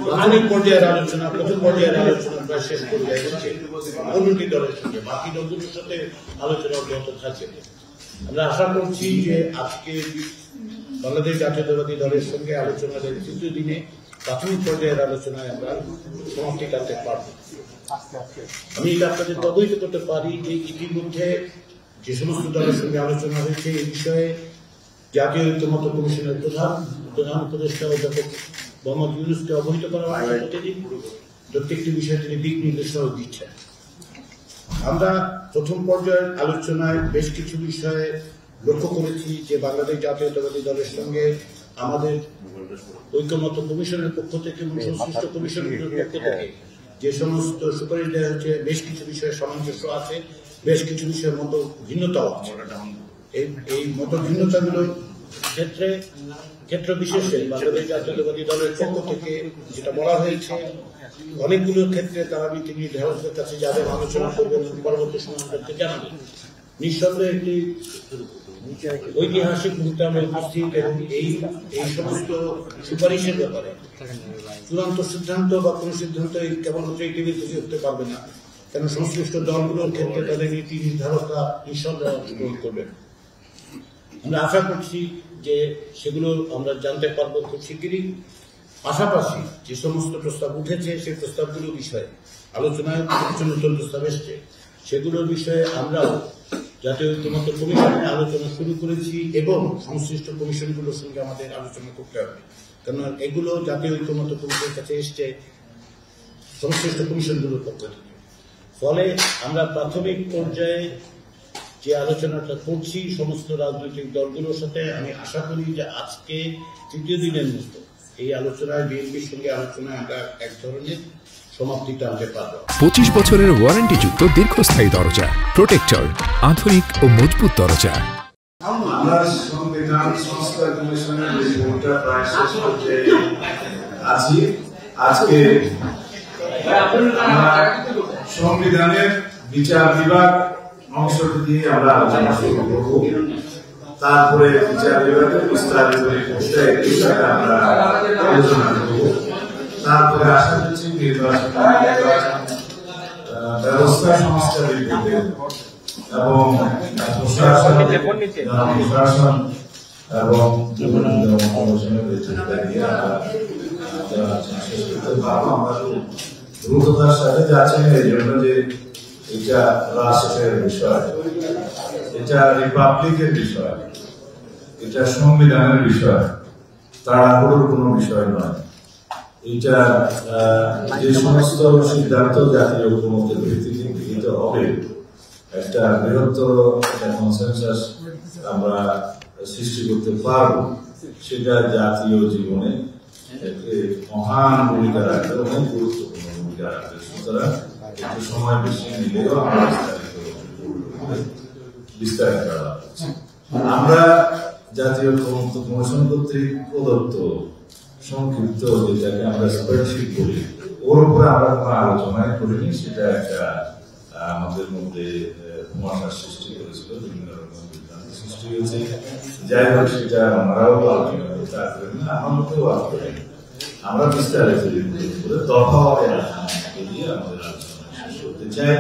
প্রাথমিক পর্যায়ের আলোচনা, প্রথম পর্যায়ের আলোচনা প্রায় শেষ পর্যায়ে এসেছে অন্যটি দলের সঙ্গে, বাকি দলগুলোর সাথে আলোচনা অব্যাহত থাকবে। আমরা আশা করছি যে আজকে বাংলাদেশ জাতীয়তাবাদী দলের সঙ্গে আলোচনার তৃতীয় দিনে প্রাথমিক পর্যায়ের আলোচনায় আমরা সমাপ্তি টানতে পারব। আমি এটা আপনাদের অবহিত করতে পারি যে ইতিমধ্যে যে সমস্ত দলের সঙ্গে আলোচনা হয়েছে এই বিষয়ে জাতীয় ঐক্যমত্য কমিশনের প্রধান উপদেষ্টা অধ্যাপক মোহাম্মদ ইউনূসকে অবহিত করা হয়েছে। প্রতিদিন প্রত্যেকটি বিষয়ে তিনি দিক নির্দেশনাও দিচ্ছেন। আমরা প্রথম পর্যায়ের আলোচনায় বেশ কিছু বিষয়ে লক্ষ্য করেছি যে বাংলাদেশ জাতীয়তাবাদী দলের সঙ্গে আমাদের ঐক্যমত্য কমিশনের পক্ষ থেকে সংশ্লিষ্ট কমিশনগুলোর পক্ষ থেকে যে সমস্ত সুপারিশ দেওয়া হচ্ছে বেশ কিছু বিষয়ে সামঞ্জস্য আছে, বেশ কিছু বিষয়ের মতো ভিন্নতাও আছে। এই মত ভিন্নতাগুলোর ক্ষেত্র বিশেষে বাংলাদেশ জাতীয়তাবাদী দলের পক্ষ থেকে যেটা বলা হয়েছে, অনেকগুলো ক্ষেত্রে তারা নীতি নির্ধারকদের কাছে যাদের আলোচনা করবেন পরবর্তী সময় করতে জানাবেন। নিঃসন্দেহে একটি ঐতিহাসিক মুহূর্তে আমরা উপস্থিত এবং এই সমস্ত সুপারিশের ব্যাপারে চূড়ান্ত সিদ্ধান্ত বা কোন সিদ্ধান্ত কেবলমাত্র এই টেবিল থেকে উঠতে পারবে না, কেন সংশ্লিষ্ট দলগুলোর ক্ষেত্রে তাদের নীতি নির্ধারকরা নিঃসন্দেহে অংশগ্রহণ করবেন। আমরা আশা করছি যে সেগুলো আমরা জানতে পারবো খুব শিগগিরই। পাশাপাশি যে সমস্ত প্রস্তাব উঠেছে সেই প্রস্তাবগুলো বিষয়ে আলোচনায় কিছু নতুন প্রস্তাব এসছে, সেগুলোর বিষয়ে আমরাও জাতীয় ঐক্যমত্য কমিশনে আলোচনা শুরু করেছি এবং সংশ্লিষ্ট কমিশনগুলোর সঙ্গে আমাদের আলোচনা করতে হবে, কেননা এগুলো জাতীয় ঐক্যমত্য কমিশনের কাছে এসছে সংশ্লিষ্ট কমিশনগুলোর পক্ষ থেকে। ফলে আমরা প্রাথমিক পর্যায়ে যে আলোচনাটা করছি সমস্ত রাজনৈতিক দলগুলোর সাথে, আমি আশা করি যে আজকে তৃতীয় দিনের মতো এই আলোচনায় বিএনপির সঙ্গে আলোচনায় আমরা এক ধরনের সমাপ্তি টানতে পারব। 25 বছরের ওয়ারেন্টিযুক্ত দীর্ঘস্থায়ী দরজা প্রোটেক্টর, আধুনিক ও মজবুত দরজা। আমরা সংবিধান সংস্কার কমিশনের রিপোর্টটা প্রায় শেষ পর্যায়ে আছি। আজকে আমরা সংবিধানের বিচার বিভাগ অংশটি দিয়ে আমরা আলোচনা শুরু করব। তারপরে বিচার বিভাগের বিস্তারিত রিপোর্টটা আমরা আলোচনা করব। তারপরে আশা করছি নির্বাচন ব্যবস্থা সংস্কার রিপোর্টে এবং প্রশাসন এবং আমরা দ্রুততার সাথে যাচ্ছেন এই জন্য যে এটা রাষ্ট্রের বিষয়, এটা রিপাবলিকের বিষয়, এটা সংবিধানের বিষয়, তাড়াহুড়োর কোনো বিষয় নয়। এটা যে সমস্ত সিদ্ধান্ত জাতীয় ঐক্যমত্যের ভিত্তিতে গৃহীত হবে, একটা বৃহত্তর কনসেনসাস আমরা সৃষ্টি করতে পারবো, সেটা জাতীয় জীবনে মহান ভূমিকা রাখবে, অনেক গুরুত্বপূর্ণ ভূমিকা রাখবে। সুতরাং একটু সময় বেশি নিলেও আমরা বিস্তারিত করা হচ্ছে। আমরা জাতীয় ঐক্যমত্য কমিশন কর্তৃক প্রদত্ত সংক্ষিপ্ত যেটাকে আমরা স্প্রেডশিট বলি, ওর উপরে আমরা কোনো আলোচনায় করিনি। সেটা একটা আমাদের মধ্যে ধোঁয়াশার সৃষ্টি করেছিল, বিভিন্ন রকম বিভ্রান্তি সৃষ্টি হয়েছে। যাই হোক, সেটা আমরাও আলোচনা করতে পারি না, আমার মধ্যেও আসবে। আমরা বিস্তারিত করে দফা দিয়ে আমাদের আলোচনা শেষ করতে চাই।